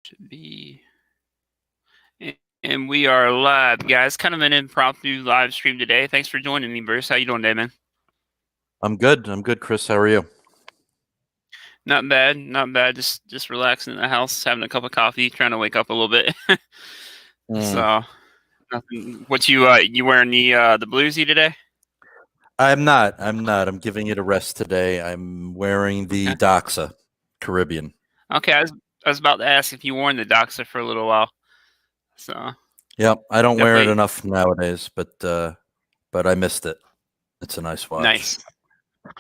Should be. And we are live, guys. Kind of an impromptu live stream today. Thanks for joining me, Bruce. How you doing today, man? I'm good. I'm good, Chris. How are you? Not bad. Not bad. Just relaxing in the house, having a cup of coffee, trying to wake up a little bit. So nothing. What you wearing the bluesy today? I'm not. I'm giving it a rest today. I'm wearing the Doxa Caribbean. Okay, I was about to ask if you worn the Doxa for a little while. So. Yep. I don't wear it enough nowadays, but I missed it. It's a nice watch. Nice.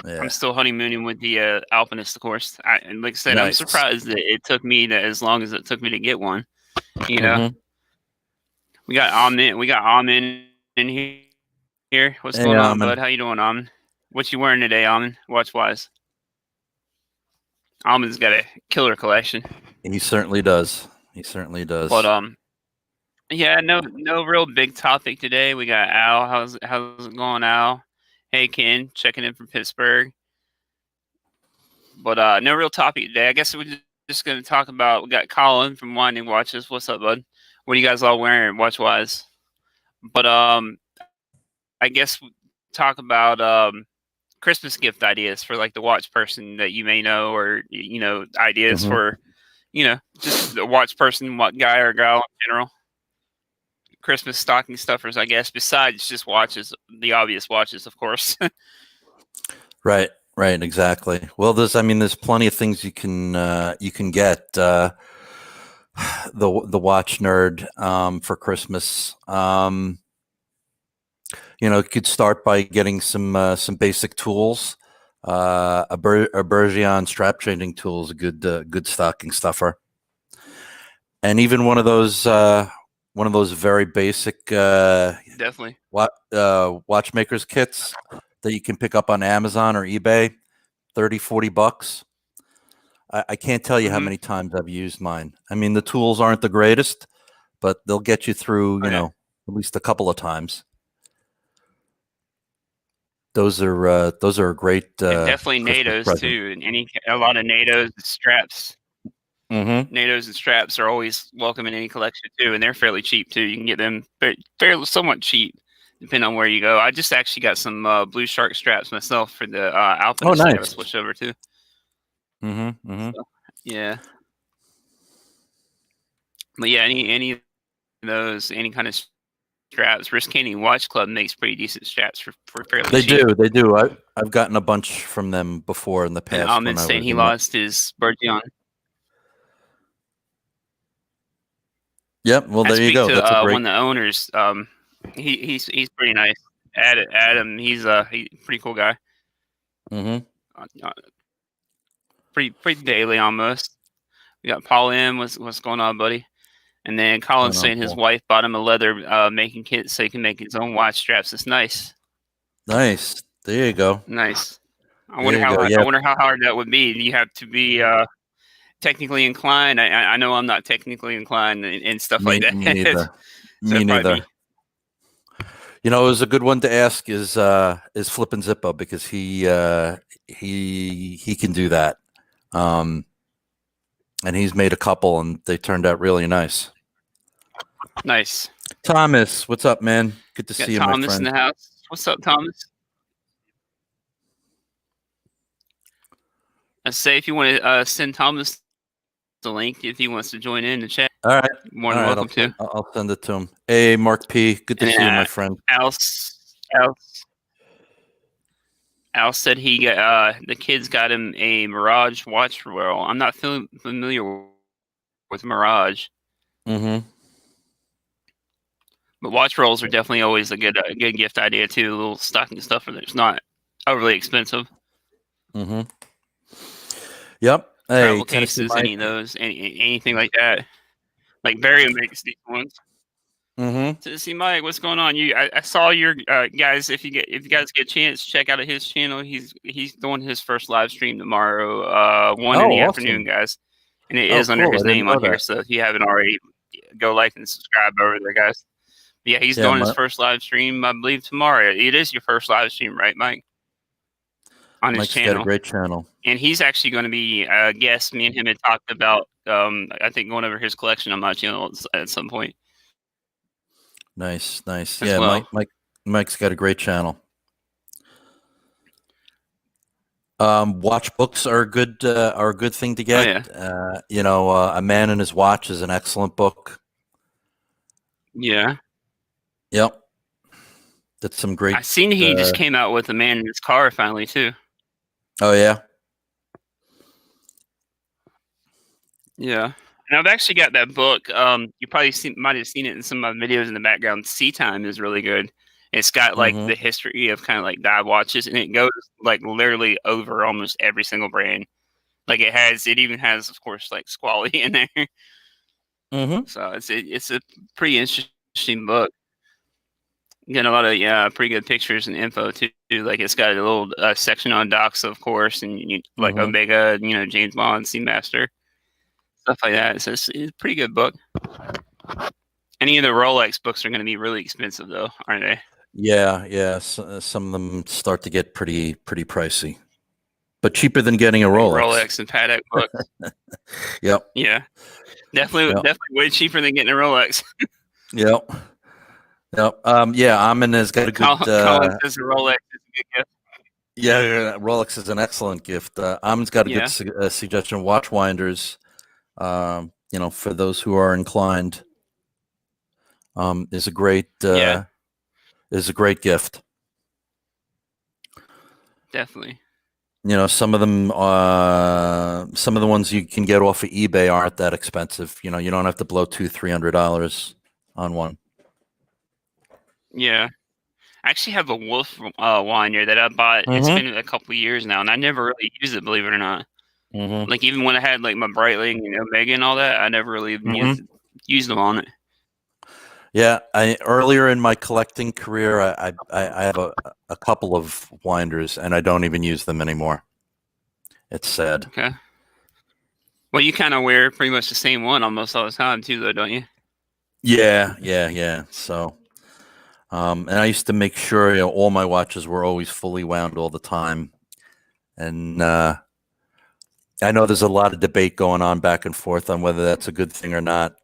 Yeah. I'm still honeymooning with the Alpinist, of course. And like I said, nice. I'm surprised that it took me as long as it took me to get one. You know, we got Amin in here. What's going on, bud? How you doing, Amin? What you wearing today, Amin? Watch wise. Amin's got a killer collection. He certainly does. But yeah, no real big topic today. We got Al. How's it going, Al? Hey, Ken, checking in from Pittsburgh. But no real topic today. I guess we're just going to talk about. We got Colin from Winding Watches. What's up, bud? What are you guys all wearing, watch wise? But I guess we talk about Christmas gift ideas for like the watch person that you may know, or ideas for just the watch person, what guy or girl in general. Christmas stocking stuffers, I guess, besides just watches, the obvious watches, of course. Right, exactly. Well, there's plenty of things you can get. The watch nerd for Christmas. You could start by getting some basic tools. A Bergeon strap changing tool is a good stocking stuffer, and even one of those very basic definitely watchmakers kits that you can pick up on Amazon or eBay, $30-$40. I can't tell you how many times I've used mine. I mean, the tools aren't the greatest, but they'll get you through at least a couple of times. Those are great. Definitely NATOs too, and a lot of NATOs and straps. NATOs and straps are always welcome in any collection too, and they're fairly cheap too. You can get them fairly somewhat cheap, depending on where you go. I just actually got some Blueshirt straps myself for the Alpinist. I switched over to. So, yeah. But yeah, any of those, any kind of straps. Wrist Candy Watch Club makes pretty decent straps for fairly cheap. They do. I've gotten a bunch from them before in the past. And Ahmed saying he lost his Bergeon. Yep. Well, there you go. That's one of the owners. He's pretty nice. Adam. He's pretty cool guy. Pretty daily almost. We got Paul M. What's going on, buddy? And then Colin's saying his wife bought him a leather making kit so he can make his own watch straps. It's nice. Nice. There you go. Nice. I wonder how hard that would be. You have to be technically inclined. I know I'm not technically inclined and stuff like that. Me neither. Me neither. It was a good one to ask is Flippin' Zippo, because he can do that. And he's made a couple, and they turned out really nice. Nice. Thomas, what's up, man? Good to see you, my friend. Thomas in the house. What's up, Thomas? I say if you want to send Thomas the link if he wants to join in the chat. All right. More than welcome to. I'll send it to him. Hey, Mark P. Good to see you, my friend. Al said he got the kids got him a Mirage watch roll. I'm not familiar with Mirage. But watch rolls are definitely always a good gift idea too. A little stocking stuffer that's not overly expensive. Yep. Hey, travel cases, any of those, anything like that. Like Barry makes these ones. Tennessee Mike, what's going on? I saw your guys. If you guys get a chance, check out his channel. He's doing his first live stream tomorrow, in the afternoon, guys. And it is under his name on here. So if you haven't already, go like and subscribe over there, guys. But yeah, he's doing his first live stream, I believe, tomorrow. It is your first live stream, right, Mike? On his channel. Got a great channel. And he's actually going to be a guest. Me and him had talked about I think going over his collection on my channel at some point. Nice. As Yeah, well. Mike's got a great channel. Watch books are a good thing to get. Oh, yeah. A Man and His Watch is an excellent book. Yeah. Yep. That's some great. I seen he just came out with A Man in His Car finally too. Oh yeah. Yeah. And I've actually got that book. You probably might have seen it in some of my videos in the background. Sea Time is really good. It's got like the history of kind of like dive watches, and it goes like literally over almost every single brand. Like it even has, of course, like Squally in there. So it's a pretty interesting book. Getting a lot of pretty good pictures and info too. Like it's got a little section on docks, of course, and like Omega, James Bond, Seamaster, stuff like that. So it's a pretty good book. Any of the Rolex books are going to be really expensive, though, aren't they? Yeah. So, some of them start to get pretty pricey, but cheaper than getting a Rolex. Rolex and Patek books. Yep. Yeah, definitely way cheaper than getting a Rolex. Yep. Yeah, Amin has got a good. Colin says a Rolex is a good gift. Yeah, Rolex is an excellent gift. Amin's got a good suggestion. Watch winders. For those who are inclined, is a great gift. Definitely. Some of them, some of the ones you can get off of eBay aren't that expensive. You don't have to blow $200-$300 on one. Yeah, I actually have a Wolf winder that I bought. It's been a couple of years now, and I never really used it, believe it or not. Like even when I had like my Breitling and Omega and all that, I never really used them on it. Yeah, earlier in my collecting career, I have a couple of winders, and I don't even use them anymore. It's sad. Okay. Well, you kind of wear pretty much the same one almost all the time too, though, don't you? Yeah. So, and I used to make sure all my watches were always fully wound all the time, and I know there's a lot of debate going on back and forth on whether that's a good thing or not.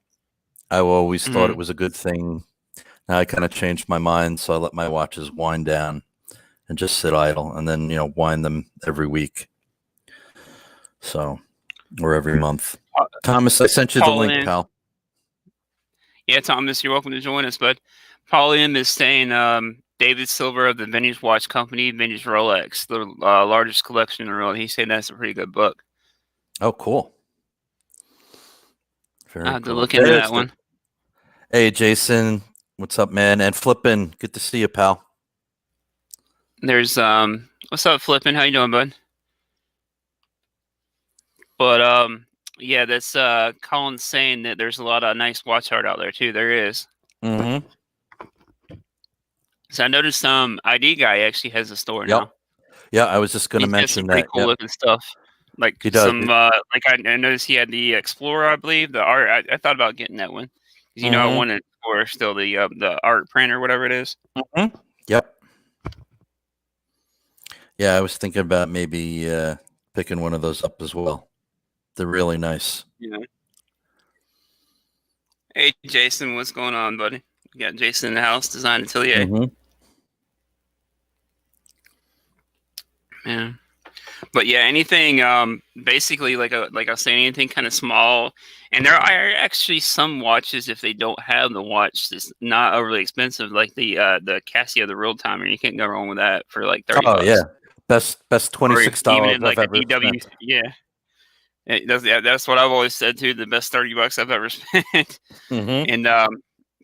I always thought it was a good thing. Now I kind of changed my mind, so I let my watches wind down and just sit idle, and then wind them every week, or every month. Thomas, I sent you the link, pal. Yeah, Thomas, you're welcome to join us, bud. Paul M is saying David Silver of the Vintage Watch Company, Vintage Rolex, the largest collection in the world. He's saying that's a pretty good book. Oh, cool. I have to look into that one. Hey, Jason, what's up, man? And Flippin', good to see you, pal. There's what's up, Flippin'? How you doing, bud? But yeah, that's Colin saying that there's a lot of nice watch art out there too. There is. So I noticed ID guy actually has a store now. Yeah, I was just going to mention that. Pretty cool looking stuff. Like like I noticed he had the Explorer, I believe. The art. I thought about getting that one because I wanted for still the art print or whatever it is. Yep. Yeah, I was thinking about maybe picking one of those up as well. They're really nice. Yeah. Hey, Jason, what's going on, buddy? We got Jason in the house, Design Atelier. Yeah. But yeah, anything basically like I was saying, anything kind of small. And there are actually some watches, if they don't have the watch that's not overly expensive, like the Casio, the real timer. You can't go wrong with that for like $30. Oh yeah, best $26 like I've ever DW, spent. Yeah. That's what I've always said too. The best $30 I've ever spent. And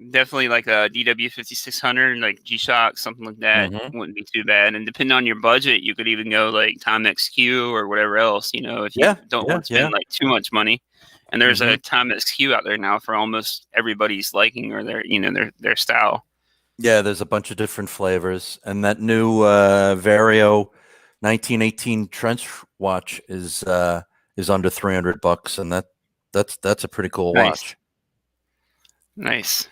definitely like a DW 5600, like G-Shock, something like that wouldn't be too bad. And depending on your budget, you could even go like Timex Q or whatever else. If you don't want to spend like too much money. And there's a Timex Q out there now for almost everybody's liking or their style. Yeah, there's a bunch of different flavors, and that new Vario 1918 trench watch is under $300, and that's a pretty cool watch. Nice.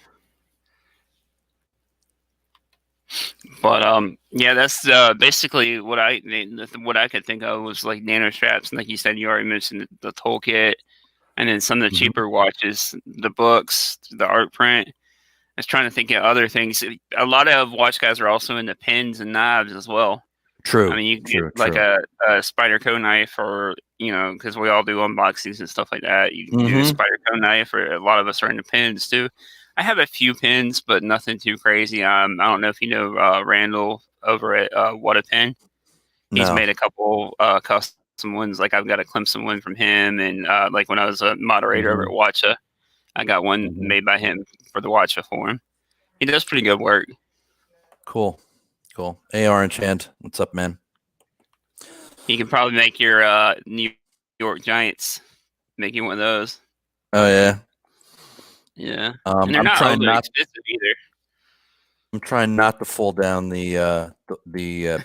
But yeah, that's basically what I could think of was like nano straps, and like you said, you already mentioned the toolkit. And then some of the cheaper watches, the books, the art print. I was trying to think of other things. A lot of watch guys are also into pins and knives as well. True. I mean, you can get like a Spyderco knife, or because we all do unboxings and stuff like that. You can do a Spyderco knife, or a lot of us are into pins too. I have a few pins, but nothing too crazy. I don't know if you know Randall over at What a Pin. He's made a couple custom ones. Like I've got a Clemson one from him, and like when I was a moderator over at Watcha, I got one made by him for the Watcha for him. He does pretty good work. Cool. AR Enchant, what's up, man? He can probably make your New York Giants. Make you one of those. Oh yeah. Yeah. And they're not expensive either. I'm trying not to fall down the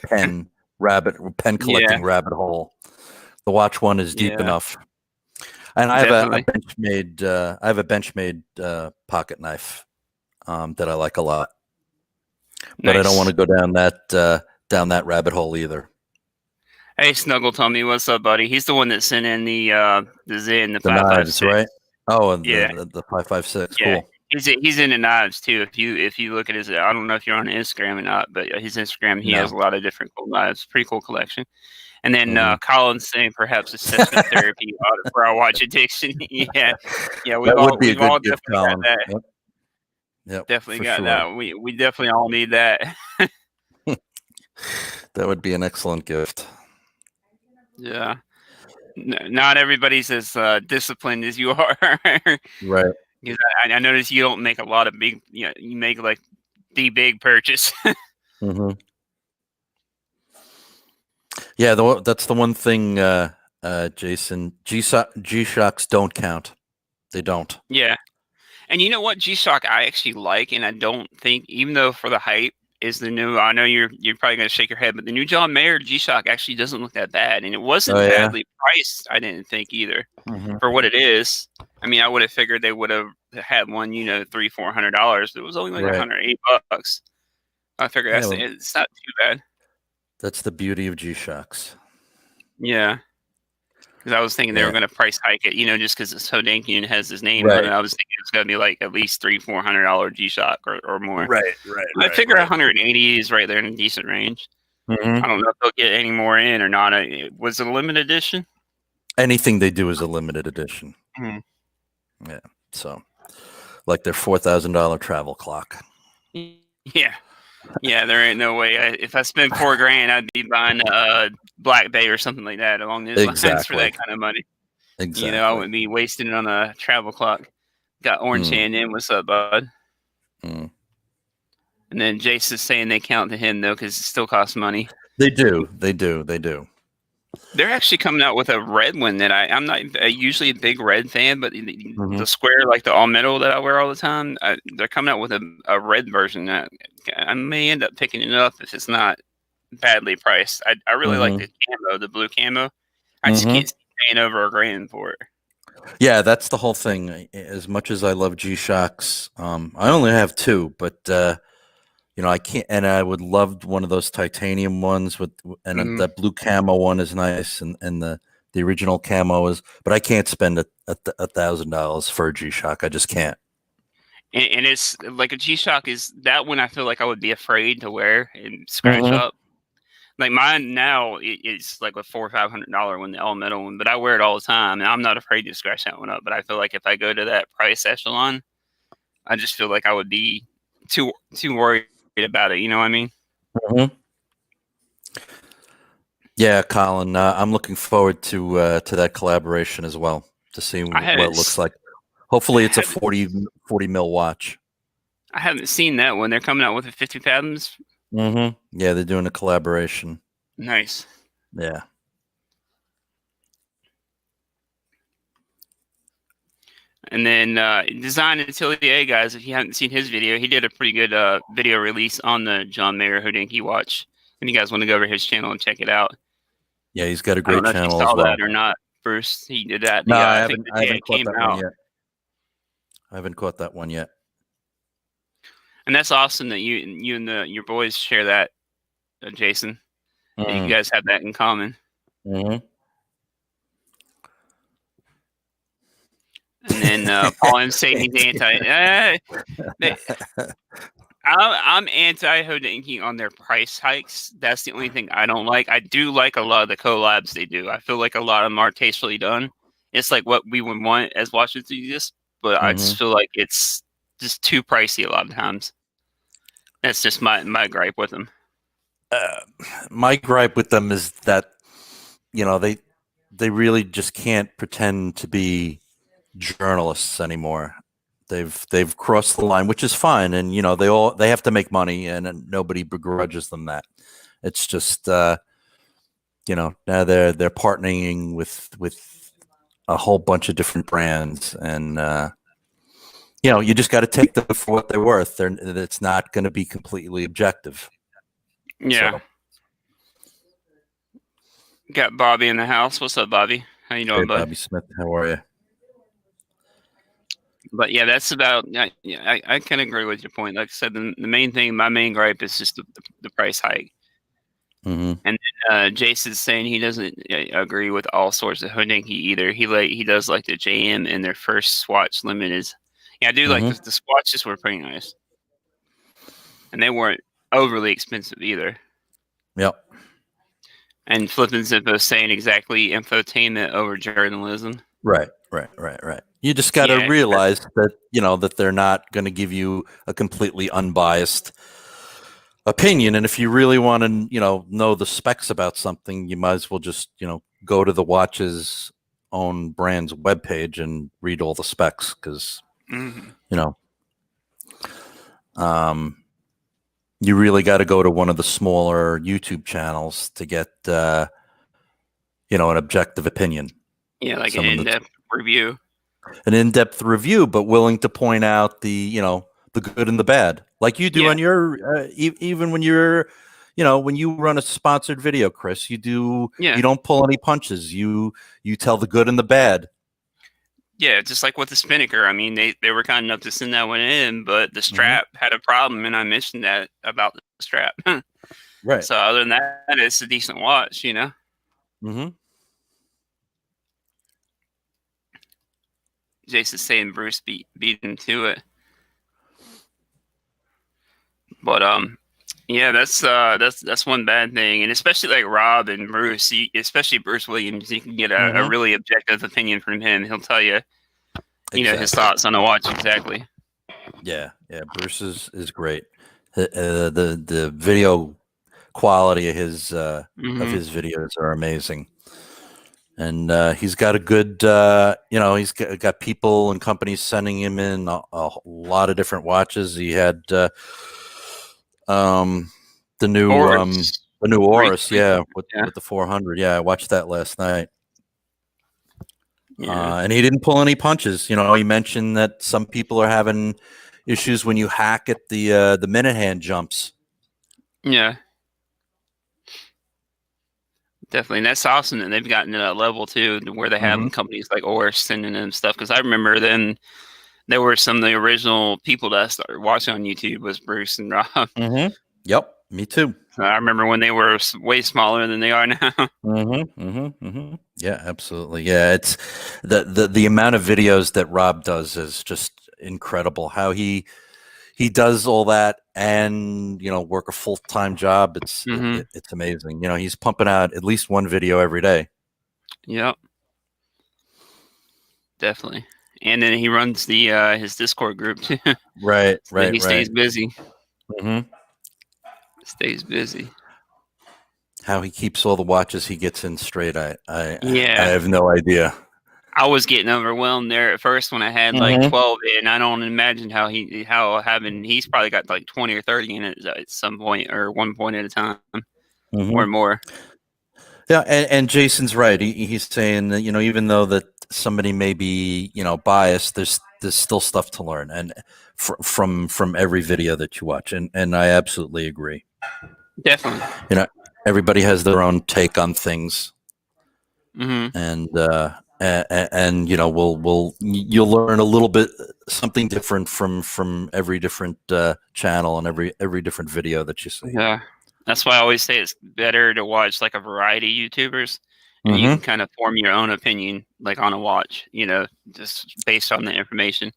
pen collecting rabbit hole. The watch one is deep enough. And I have a Benchmade pocket knife that I like a lot. But I don't want to go down that rabbit hole either. Hey, Snuggle Tommy, what's up, buddy? He's the one that sent in the Zen, the 556, right? Oh, and the 556. Yeah. Cool. He's into knives too. If you look at his, I don't know if you're on Instagram or not, but his Instagram, he has a lot of different cool knives. Pretty cool collection. And then Colin's saying perhaps assessment therapy for our watch addiction. Yeah, that would be a good gift, Colin. Yep, definitely got that. We definitely all need that. That would be an excellent gift. Yeah. Not everybody's as disciplined as you are. Right. Because I noticed you don't make a lot of big, you make like the big purchase. Yeah, that's the one thing, Jason. G-Shocks don't count. They don't. Yeah. And you know what? G-Shock I actually like, and I don't think, even though for the hype, is the new, I know you're probably going to shake your head, but the new John Mayer G-Shock actually doesn't look that bad. And it wasn't badly priced, I didn't think either, for what it is. I mean, I would have figured they would have had one, $300-400. It was only like $108. I figured it's not too bad. That's the beauty of G-Shocks. Yeah. Because I was thinking they were going to price hike it, just because it's so danky and has his name on it. I was thinking it's going to be like at least $300-400 G-Shock or more. Right. I figure 180 is right there in a decent range. I don't know if they'll get any more in or not. Was it a limited edition? Anything they do is a limited edition. Yeah. So, like their $4,000 travel clock. Yeah. Yeah, there ain't no way. If I spend $4,000, I'd be buying a Black Bay or something like that along those lines for that kind of money. Exactly. I wouldn't be wasting it on a travel clock. Got Orange Hand in. What's up, bud? And then Jason's saying they count to him, though, because it still costs money. They do. They're actually coming out with a red one that I'm not usually a big red fan, but the square, like the all metal that I wear all the time, they're coming out with a red version that I may end up picking it up if it's not badly priced. I really like the camo, the blue camo. I just can't see paying over $1,000 for it. Yeah, that's the whole thing. As much as I love G-Shocks, I only have two, but I can't. And I would love one of those titanium ones and that blue camo one is nice, and the original camo is. But I can't spend $1,000 for a G-Shock. I just can't. And it's like a G-Shock is that one I feel like I would be afraid to wear and scratch up. Like mine now it's like a $400 or $500 one, the all metal one, but I wear it all the time and I'm not afraid to scratch that one up. But I feel like if I go to that price echelon, I just feel like I would be too worried about it. You know what I mean? Yeah, Colin, I'm looking forward to that collaboration as well, to see what it looks like. Hopefully it's a 40 mil watch. I haven't seen that one. They're coming out with a 50 fathoms. Yeah, they're doing a collaboration. Nice. Yeah. And then Design Atelier, guys, if you haven't seen his video, he did a pretty good video release on the John Mayer Hodinkee watch. And you guys want to go over his channel and check it out. Yeah, he's got a great channel as well. I don't know if you saw that or not. Bruce, he did that. No, I haven't caught that one yet. I haven't caught that one yet. And that's awesome that you and your boys share that, Jason. That you guys have that in common. and Paul M saying he's anti. I'm anti Hodinkee on their price hikes. That's the only thing I don't like. I do like a lot of the collabs they do. I feel like a lot of them are tastefully done. It's like what we would want as watchers enthusiasts, but I just feel like it's just too pricey a lot of times. That's just my gripe with them. My gripe with them is that, you know, they really just can't pretend to be journalists anymore. They've crossed the line, which is fine, and you know they have to make money, and nobody begrudges them that. It's just you know, now they're partnering with a whole bunch of different brands, and you know, you just got to take them for what they're worth. It's not going to be completely objective. Yeah. So. Got Bobby in the house. What's up, Bobby? How you doing, hey, bud? Bobby Smith, how are you? But yeah, that's about. Yeah, I can agree with your point. Like I said, the main thing, my main gripe is just the price hike. Mm-hmm. And then, Jason's saying he doesn't agree with all sorts of Hodinkee either. He does like the JM and their first Swatch Limited. Yeah, I do like the swatches were pretty nice, and they weren't overly expensive either. Yep. And Flippin' Zippo saying exactly infotainment over journalism. Right. You just got to realize that, you know, that they're not going to give you a completely unbiased opinion. And if you really want to, you know the specs about something, you might as well just, you know, go to the watch's own brand's webpage and read all the specs because, you know, you really got to go to one of the smaller YouTube channels to get, you know, an objective opinion. Yeah, like an in-depth review. An in-depth review, but willing to point out the, you know, the good and the bad, like you do on your, even when you're, you know, when you run a sponsored video, Chris, you do, you don't pull any punches. You tell the good and the bad. Yeah, just like with the Spinnaker. I mean, they were kind enough to send that one in, but the strap had a problem, and I mentioned that about the strap. Right. So other than that, it's a decent watch, you know? Jason's saying Bruce beat him to it. But yeah, that's one bad thing, and especially like Rob and Bruce, especially Bruce Williams, you can get a really objective opinion from him. He'll tell you, you know, his thoughts on the watch exactly. Yeah, Bruce is great. The video quality of his videos are amazing, and he's got a good, you know, he's got people and companies sending him in a lot of different watches. He had the new Oris, with the 400. Yeah, I watched that last night. And he didn't pull any punches. You know, he mentioned that some people are having issues when you hack at the minute hand jumps. Yeah, definitely. And that's awesome that they've gotten to that level too, where they have companies like Oris sending them stuff. Because I remember then there were some of the original people that I started watching on YouTube was Bruce and Rob. Yep, me too. I remember when they were way smaller than they are now. Yeah, absolutely. Yeah, it's the amount of videos that Rob does is just incredible. How he does all that and, you know, work a full-time job. It's amazing. You know, he's pumping out at least one video every day. Yep, definitely. And then he runs the his Discord group too. Right. He stays busy. Stays busy. How he keeps all the watches he gets in straight, I have no idea. I was getting overwhelmed there at first when I had like 12, and I don't imagine how he's probably got like 20 or 30 in it at some point or one point at a time or more. Yeah, and Jason's right. He's saying that, you know, even though that somebody may be, you know, biased, there's still stuff to learn, and from every video that you watch, and I absolutely agree. Definitely. You know, everybody has their own take on things, and you know, you'll learn a little bit something different from every different channel and every different video that you see. Yeah, that's why I always say it's better to watch like a variety of YouTubers and you Mm-hmm. can kind of form your own opinion, like on a watch, just based on the information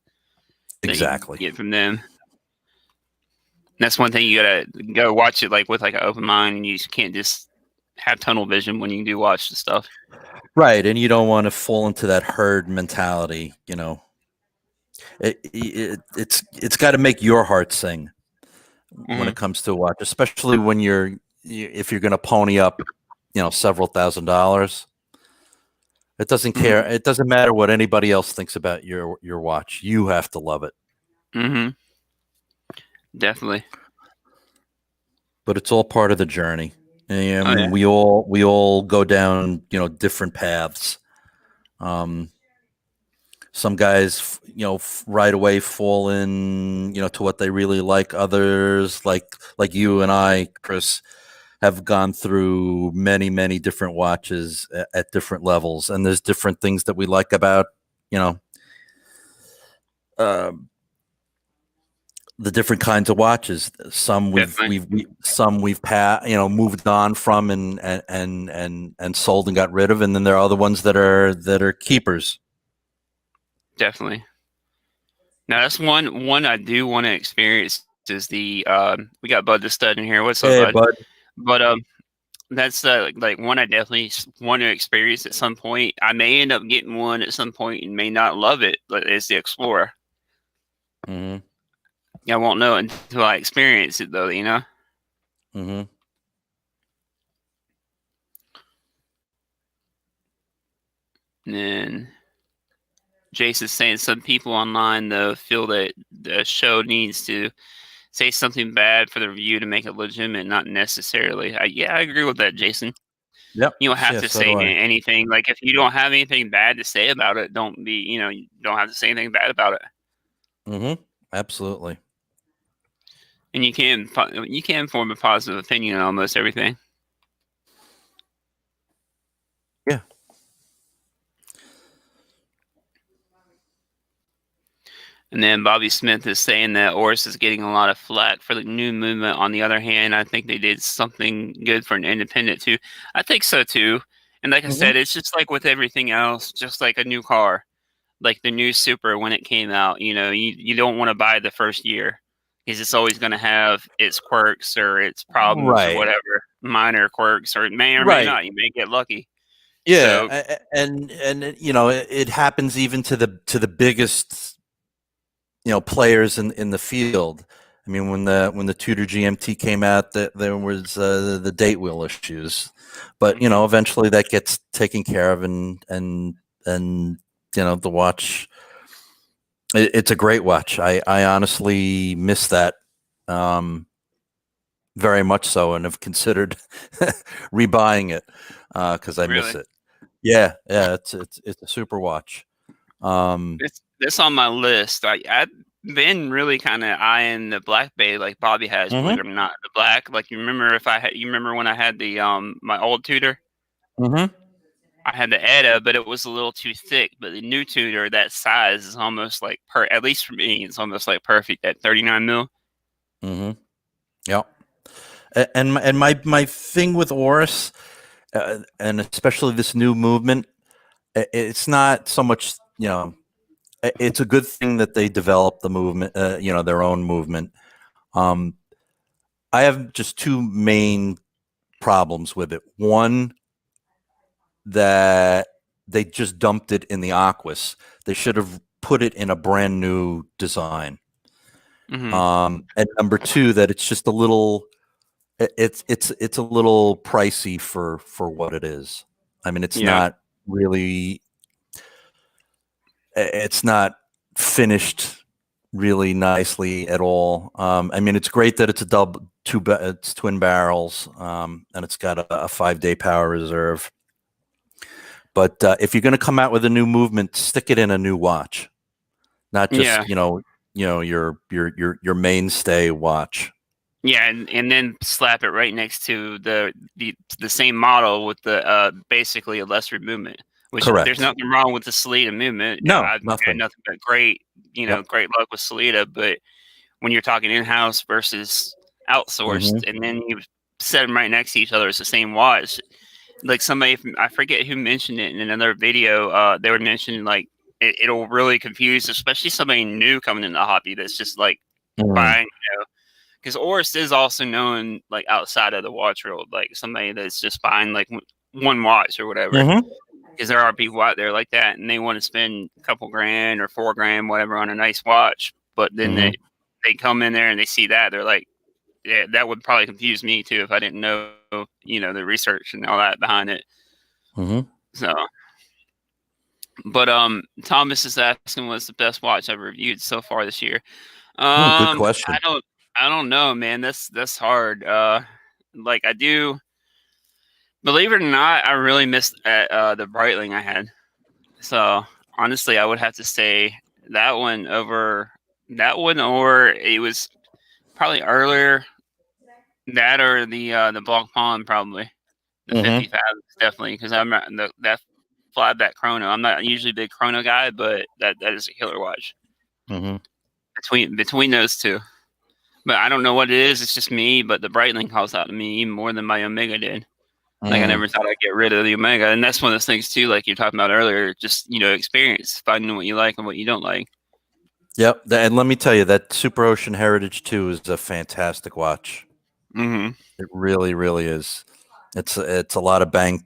that Exactly. you get from them. And that's one thing, you gotta go watch it like with like an open mind, and you can't just have tunnel vision when you do watch the stuff. Right, and you don't want to fall into that herd mentality. It's got to make your heart sing when it comes to a watch, especially when if you're going to pony up, several $1,000s. It doesn't care. It doesn't matter what anybody else thinks about your watch. You have to love it. Mm-hmm. Definitely. But it's all part of the journey. And Oh, yeah. we all go down, different paths. Some guys, right away fall in, to what they really like. Others, like you and I, Chris, have gone through many, many different watches at different levels, and there's different things that we like about, the different kinds of watches. Some we've moved on from and sold and got rid of, and then there are other ones that are keepers. Definitely. Now that's one I do want to experience is the we got Bud the Stud in here. What's up, Hey, Bud? bud. But that's like one I definitely want to experience at some point. I may end up getting one at some point and may not love it, but it's the Explorer. Mm-hmm. I won't know until I experience it, though. Mm-hmm. And then Jason's saying some people online though feel that the show needs to say something bad for the review to make it legitimate, not necessarily. I agree with that, Jason. Yep. You don't have to so say do I. anything. Like if you don't have anything bad to say about it, you don't have to say anything bad about it. Mm-hmm. Absolutely. And you can form a positive opinion on almost everything. Yeah. And then Bobby Smith is saying that Oris is getting a lot of flack for the new movement. On the other hand, I think they did something good for an independent too. I think so too. And like I said, it's just like with everything else, just like a new car, like the new Super when it came out. You don't want to buy the first year because it's always going to have its quirks or its problems or whatever, minor quirks, or it may or may not. You may get lucky. Yeah, So, and it happens even to the biggest players in the field. I mean, when the Tudor GMT came out, there was the date wheel issues, but eventually that gets taken care of, and the watch. It's a great watch. I honestly miss that very much so, and have considered rebuying it because I miss it. Yeah, it's a super watch. It's on my list. I've been really kind of eyeing the Black Bay, like Bobby has, believe it or not. The black, like you remember when I had the my old Tudor? Mm-hmm. I had the Edda, but it was a little too thick. But the new Tudor, that size is almost like at least for me, it's almost like perfect at 39 mil. Mm-hmm. Yep. And my thing with Oris, and especially this new movement, it's not so much, it's a good thing that they developed the movement, their own movement. I have just two main problems with it. One, that they just dumped it in the Aquas. They should have put it in a brand new design. And number two, that it's just a little, it's a little pricey for what it is. I mean, it's not really, it's not finished really nicely at all. I mean, it's great that it's it's twin barrels, and it's got a 5-day power reserve. But if you're going to come out with a new movement, stick it in a new watch, not just your mainstay watch. Yeah, and then slap it right next to the same model with the basically a lesser movement. Which Correct. There's nothing wrong with the Sellita movement. No, I've nothing. had nothing but great luck with Sellita. But when you're talking in-house versus outsourced, and then you set them right next to each other, it's the same watch. like somebody I forget who mentioned it in another video. They were mentioning like it'll really confuse, especially somebody new coming in the hobby that's just like buying, because Oris is also known like outside of the watch world, like somebody that's just buying like one watch or whatever. Because there are people out there like that, and they want to spend a couple grand or $4,000, whatever, on a nice watch. But then they come in there and they see that, they're like, yeah, that would probably confuse me too if I didn't know, the research and all that behind it. So, but Thomas is asking what's the best watch I've reviewed so far this year. Good question. I don't know, man. That's hard. Like I do. Believe it or not, I really missed the Breitling I had. So honestly, I would have to say that one over that one, or it was probably earlier. That or the Block Pond, probably the 55 definitely, because I'm not that flyback chrono. I'm not usually a big chrono guy, but that is a killer watch. Between those two, but I don't know what it is. It's just me. But the Breitling calls out to me even more than my Omega did. Like I never thought I'd get rid of the Omega, and that's one of those things too. Like you're talking about earlier, just experience, finding what you like and what you don't like. Yep, and let me tell you that Super Ocean Heritage 2 is a fantastic watch. It really, really is. It's a lot of bang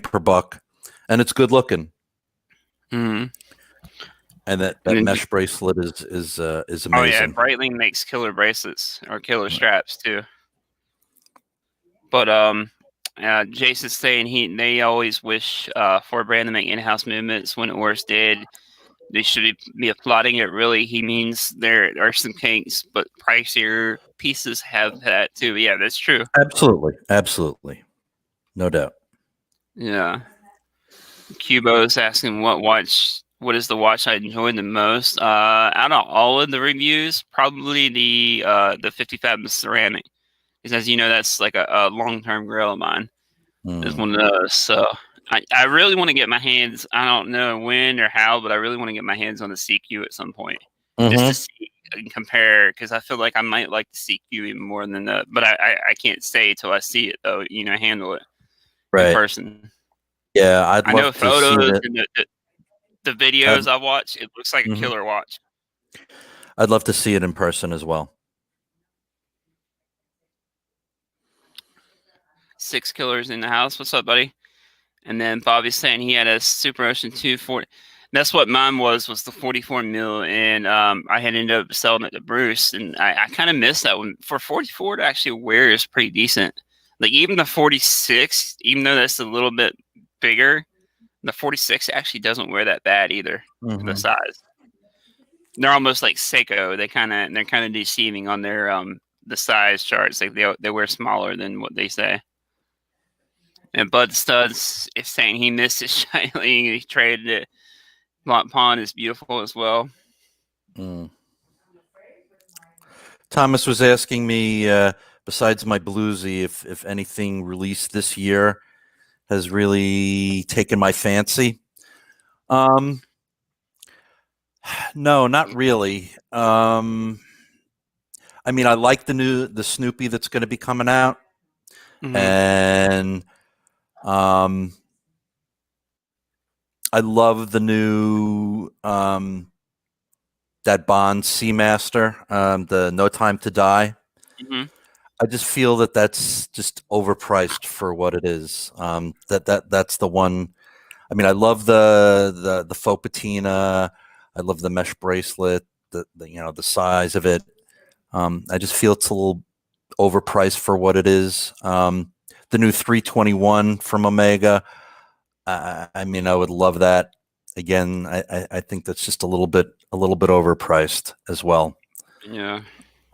per buck, and it's good looking. And that mesh bracelet is amazing. Oh yeah, Breitling makes killer bracelets or killer straps too. But Jason's saying they always wish for a brand to make in-house movements. When Oris did, they should be applauding it. Really, he means there are some kinks, but pricier pieces have that too. Yeah, that's true. Absolutely, no doubt. Yeah. Cubo's asking what is the watch I enjoyed the most? Out of all of the reviews, probably the 55 ceramic. Because as you know, that's like a long-term grail of mine. It's one of those. So I really want to get my hands, I don't know when or how, but I really want to get my hands on the CQ at some point. Just to see and compare, because I feel like I might like the CQ even more than but I can't say till I see it, though, handle it in person. Yeah, I know photos and the videos I watch, it looks like a killer watch. I'd love to see it in person as well. 6 killers in the house. What's up, buddy? And then Bobby's saying he had a Super Ocean 240. That's what mine was the 44 mil, and I had ended up selling it to Bruce, and I kind of missed that one. For 44 to actually wear is pretty decent. Like even the 46, even though that's a little bit bigger, the 46 actually doesn't wear that bad either. The size. They're almost like Seiko. They're kind of deceiving on their the size charts. Like they wear smaller than what they say. And Bud Studs is saying he missed his Shining. He traded it. Block Pond is beautiful as well. Thomas was asking me, besides my Bluesy, if anything released this year has really taken my fancy. No, not really. I mean, I like the Snoopy that's going to be coming out, and I love the new that Bond Seamaster, the No Time to Die. I just feel that that's just overpriced for what it is. That's the one. I mean, I love the faux patina. I love the mesh bracelet. The size of it. I just feel it's a little overpriced for what it is. The new 321 from Omega. I mean, I would love that. Again, I think that's just a little bit overpriced as well. Yeah.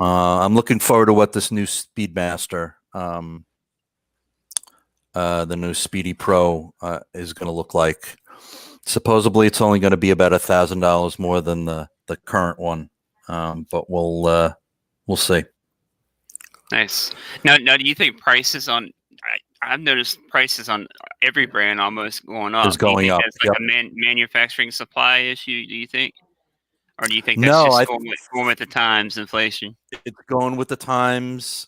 I'm looking forward to what this new Speedmaster, the new Speedy Pro, is going to look like. Supposedly, it's only going to be about $1,000 more than the current one, but we'll see. Nice. Now, do you think prices on? I've noticed prices on every brand almost going up. Is going up. It's like a manufacturing supply issue. Do you think, or do you think that's just going with the times, inflation? It's going with the times.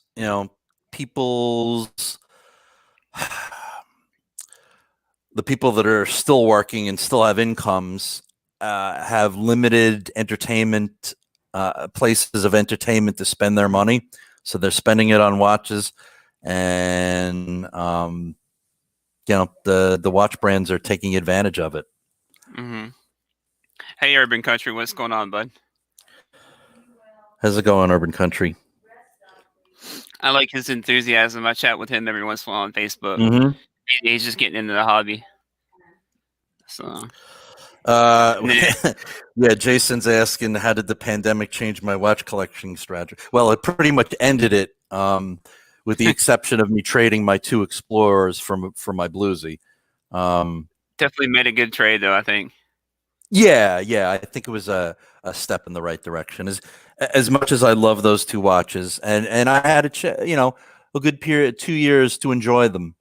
People's the people that are still working and still have incomes have limited entertainment places of entertainment to spend their money, so they're spending it on watches, and the watch brands are taking advantage of it. Mm-hmm. Hey, Urban Country, what's going on, bud? How's it going, Urban Country? I like his enthusiasm. I chat with him every once in a while on Facebook. Mm-hmm. He's just getting into the hobby. So, yeah, Jason's asking, how did the pandemic change my watch collecting strategy? Well, it pretty much ended it, with the exception of me trading my 2 Explorers for my Bluesy. Definitely made a good trade, though, I think. Yeah, I think it was a step in the right direction. As much as I love those 2 watches, and I had a good period, 2 years to enjoy them.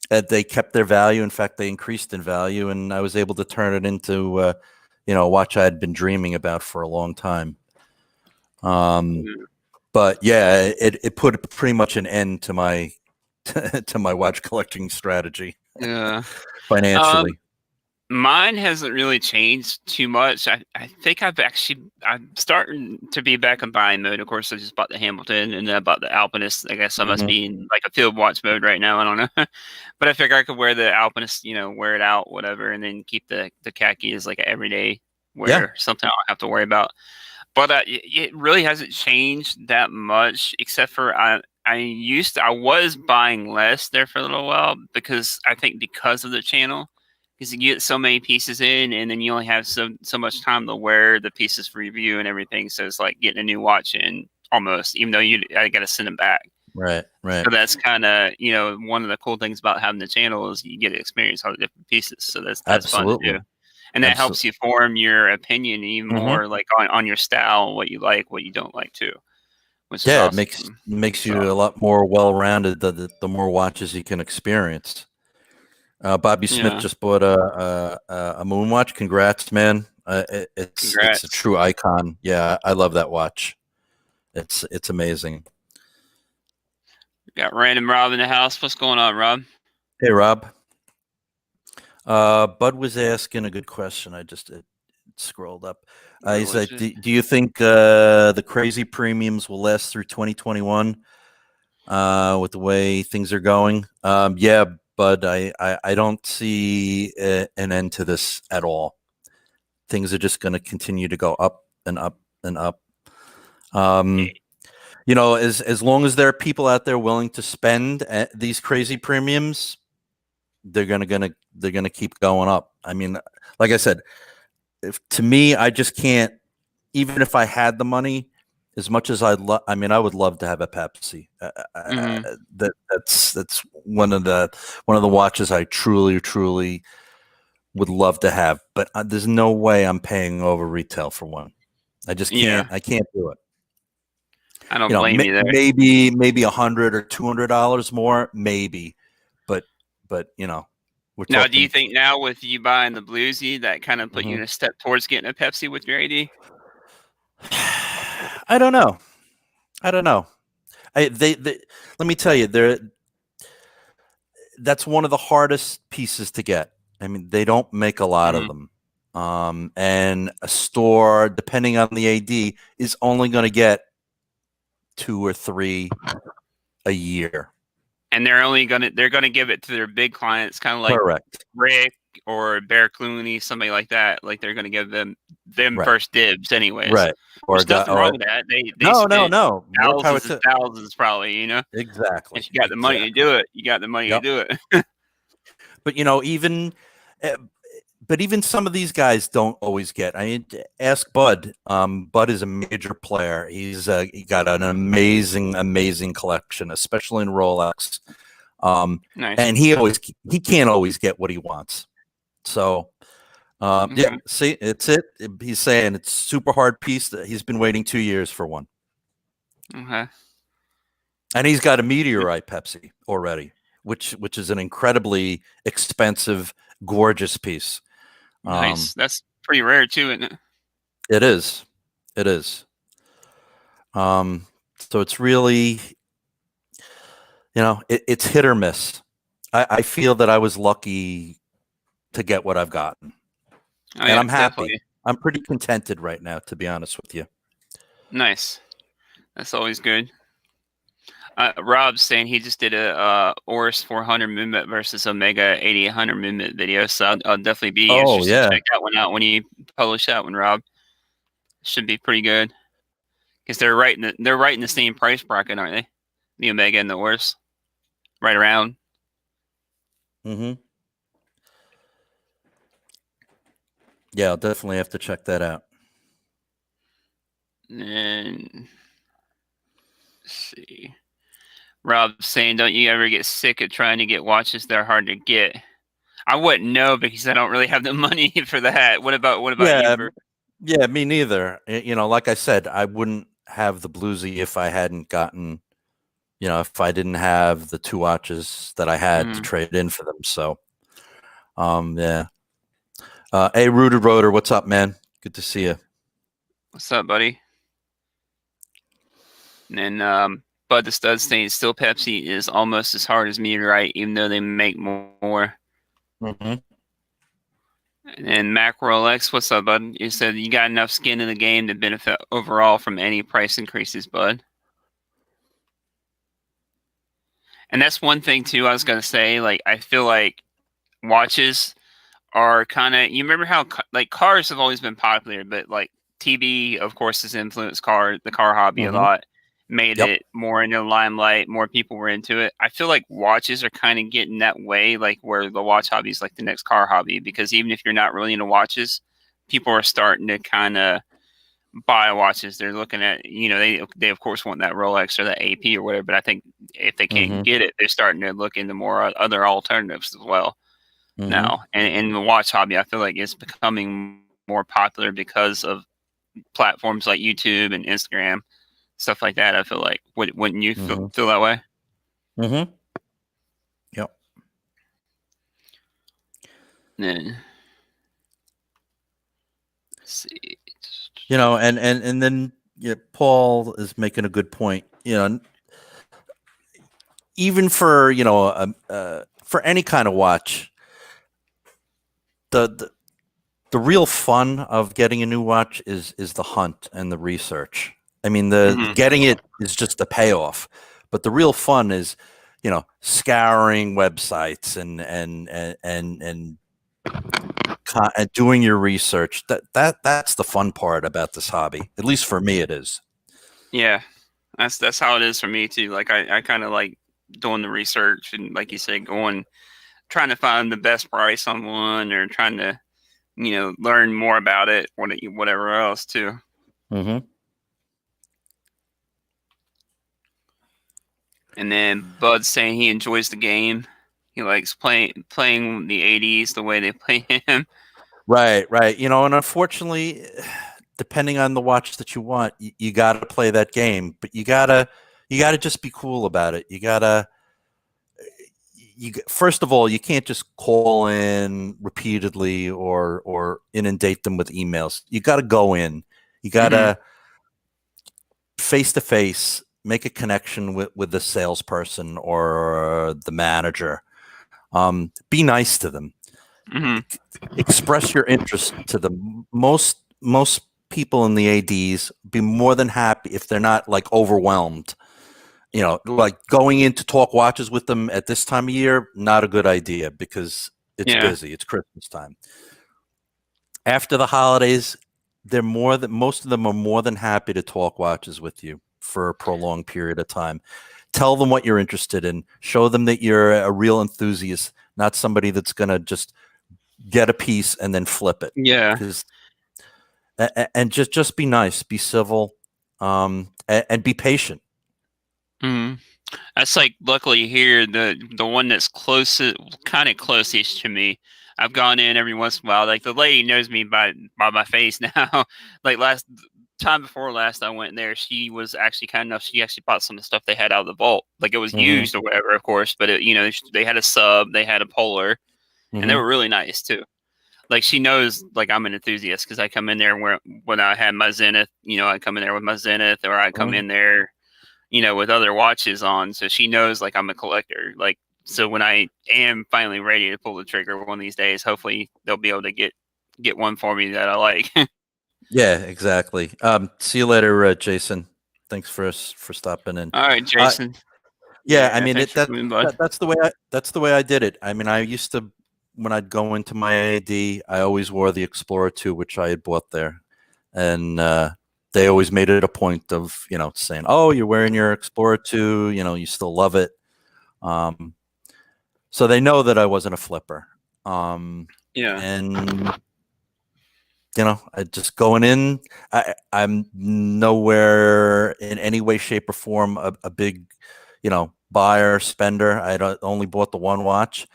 They kept their value. In fact, they increased in value, and I was able to turn it into a watch I had been dreaming about for a long time. But yeah, it put pretty much an end to my to my watch collecting strategy. Yeah. Financially. Mine hasn't really changed too much. I think I'm starting to be back in buying mode. Of course, I just bought the Hamilton and then I bought the Alpinist. I guess I must be in like a field watch mode right now. I don't know. But I figure I could wear the Alpinist, wear it out, whatever, and then keep the khaki as like an everyday wear, something I don't have to worry about. But it really hasn't changed that much, except for I was buying less there for a little while because of the channel. Because you get so many pieces in, and then you only have so much time to wear the pieces for review and everything. So it's like getting a new watch in almost, even though I got to send them back. Right. So that's kind of one of the cool things about having the channel is you get to experience all the different pieces. So that's Absolutely fun to do, and that helps you form your opinion even more, like on your style, what you like, what you don't like too. Which is awesome. It makes you a lot more well-rounded. The more watches you can experience. Bobby Smith just bought a moon watch. Congrats, man! It's a true icon. Yeah, I love that watch. It's amazing. We got random Rob in the house. What's going on, Rob? Hey, Rob. Bud was asking a good question. I just scrolled up. He's like, "Do you think the crazy premiums will last through 2021 with the way things are going?" Yeah. But I don't see an end to this at all. Things are just going to continue to go up and up and up. As long as there are people out there willing to spend these crazy premiums, they're gonna keep going up. I mean, like I said, to me, I just can't. Even if I had the money, as much as I would love to have a Pepsi. That's one of the watches I truly would love to have. But there's no way I'm paying over retail for one. I just can't. I can't do it. I don't blame you there. Maybe $100 or $200 more, maybe. But now, do you think now with you buying the Bluesy that kind of put you in a step towards getting a Pepsi with your AD? I don't know. Let me tell you, that's one of the hardest pieces to get. I mean, they don't make a lot of them. And a store, depending on the AD, is only going to get 2 or 3 a year. And they're gonna give it to their big clients, kind of like Rick or Bear Clooney, somebody like that. Like they're gonna give them first dibs, anyways. Right. Or there's nothing wrong with that. They no. Thousands, probably. Exactly. If you got the money to do it, you got the money to do it. But even some of these guys don't always get. I mean, ask Bud. Bud is a major player. He got an amazing collection, especially in Rolex. Nice. And he can't always get what he wants. So, yeah. See, it's it. He's saying it's super hard piece. That he's been waiting 2 years for one. Okay. And he's got a Meteorite Pepsi already, which is an incredibly expensive, gorgeous piece. Nice. That's pretty rare too, isn't it? It is. So it's really, it's hit or miss. I feel that I was lucky to get what I've gotten, and I'm happy. Definitely. I'm pretty contented right now, to be honest with you. Nice. That's always good. Rob's saying he just did a Oris 400 movement versus Omega 8800 movement video, so I'll definitely be interested to check that one out when you publish that one, Rob. Should be pretty good because they're right in the same price bracket, aren't they? The Omega and the Oris, right around. Mm-hmm. Yeah, I'll definitely have to check that out. And let's see. Rob's saying, don't you ever get sick of trying to get watches that are hard to get? I wouldn't know because I don't really have the money for that. What about you, Bert? Yeah, me neither. Like I said, I wouldn't have the Bluesy if I hadn't gotten, if I didn't have the 2 watches that I had to trade in for them. So, yeah. Hey, Rooted Rotor, what's up, man? Good to see you. What's up, buddy? And then Bud the Stud saying still Pepsi is almost as hard as meteorite, even though they make more. Mm-hmm. And Macro X, what's up, Bud? You said you got enough skin in the game to benefit overall from any price increases, Bud. And that's one thing too. I was gonna say, like, I feel like watches are kind of. You remember how like cars have always been popular, but like TV, of course, has influenced the car hobby a lot. Made it more in the limelight. More people were into it. I feel like watches are kind of getting that way, like where the watch hobby is like the next car hobby. Because even if you're not really into watches, people are starting to kind of buy watches. They're looking at, they of course want that Rolex or that AP or whatever. But I think if they can't get it, they're starting to look into more other alternatives as well now. And the watch hobby, I feel like it's becoming more popular because of platforms like YouTube and Instagram. Stuff like that, I feel like. Wouldn't you feel that way? Mm-hmm. Yep. Then, let's see. And then Paul is making a good point. Even for for any kind of watch, the real fun of getting a new watch is the hunt and the research. I mean, the getting it is just the payoff, but the real fun is, scouring websites and doing your research. That's the fun part about this hobby. At least for me, it is. Yeah, that's how it is for me too. Like I kind of like doing the research and, like you said, trying to find the best price on one, or trying to, learn more about it, whatever else too. Mm-hmm. And then Bud's saying he enjoys the game. He likes playing the 80s the way they play him. Right. And unfortunately, depending on the watch that you want, you got to play that game. But you gotta just be cool about it. First of all, you can't just call in repeatedly or inundate them with emails. You got to go in. You got to face to face. Make a connection with the salesperson or the manager. Be nice to them. Express your interest to them. Most people in the ADs be more than happy if they're not like overwhelmed. Like going in to talk watches with them at this time of year, not a good idea because it's busy. It's Christmas time. After the holidays, most of them are more than happy to talk watches with you for a prolonged period of time. Tell them what you're interested in. Show them that you're a real enthusiast, not somebody that's going to just get a piece and then flip it. Yeah. And just be nice, be civil, and be patient. That's like, luckily here, the one that's kind of closest to me. I've gone in every once in a while. Like, the lady knows me by my face now. Like time before last I went there, she was actually kind enough. She actually bought some of the stuff they had out of the vault. Like, it was used or whatever, of course, but they had a sub, they had a Polar, and they were really nice too. Like, she knows, like, I'm an enthusiast because I come in there when I had my Zenith, I come in there with my Zenith, or I come in there, with other watches on. So she knows, like, I'm a collector. Like, So when I am finally ready to pull the trigger one of these days, hopefully they'll be able to get one for me that I like. Yeah, exactly. See you later, Jason. Thanks for stopping in. All right, Jason. Yeah, I Yeah, mean thanks for coming, bud. that's the way I did it. I mean, I used to, when I'd go into my AAD, I always wore the Explorer 2, which I had bought there, and they always made it a point of saying, "Oh, you're wearing your Explorer 2, you still love it." So they know that I wasn't a flipper. Yeah. And I just going in. I'm nowhere in any way, shape, or form a big, buyer, spender. I only bought the one watch,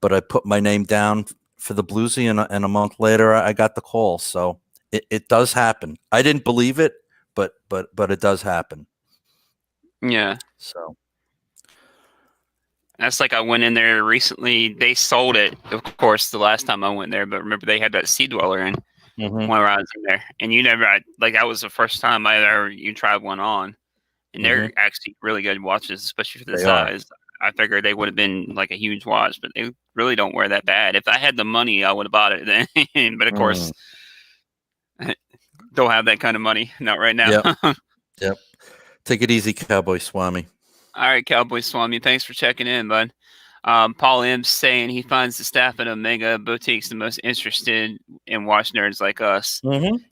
but I put my name down for the Bluesy, and a month later I got the call. So it does happen. I didn't believe it, but it does happen. Yeah. So that's like I went in there recently. They sold it, of course, the last time I went there. But remember, they had that Sea Dweller in when I was in there, and that was the first time you tried one on, and they're actually really good watches, especially for the size. I figured they would have been like a huge watch, but they really don't wear that bad. If I had the money, I would have bought it then. But of course, don't have that kind of money. Not right now. Yep. Take it easy, Cowboy Swami. All right, Cowboy Swami. Thanks for checking in, bud. Paul M's saying he finds the staff at Omega Boutiques the most interested in watch nerds like us.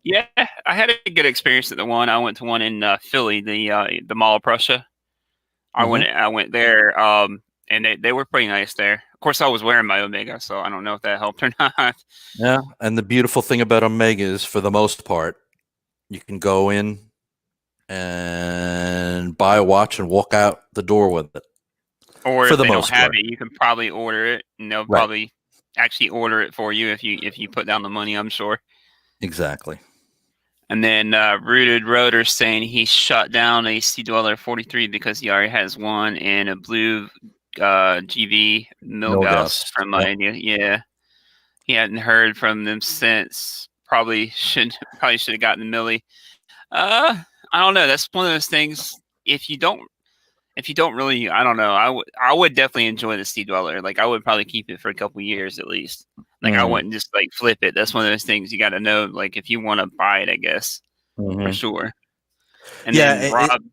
Yeah, I had a good experience at the one. I went to one in Philly, the Mall of Prussia. I went there, and they were pretty nice there. Of course, I was wearing my Omega, so I don't know if that helped or not. Yeah, and the beautiful thing about Omega is, for the most part, you can go in and buy a watch and walk out the door with it. Or if they don't have it, you can probably order it, and they'll probably actually order it for you if you put down the money, I'm sure. Exactly. And then Rooted Rotor saying he shot down a Sea Dweller 43 because he already has one, and a blue GV Milgauss from my idea. Yeah, he hadn't heard from them since. Probably should have gotten the Millie. I don't know. That's one of those things. If you don't really, I don't know. I would definitely enjoy the Sea Dweller. Like, I would probably keep it for a couple years at least. Like, I wouldn't just like flip it. That's one of those things you got to know. Like, if you want to buy it, I guess for sure. And then Rob,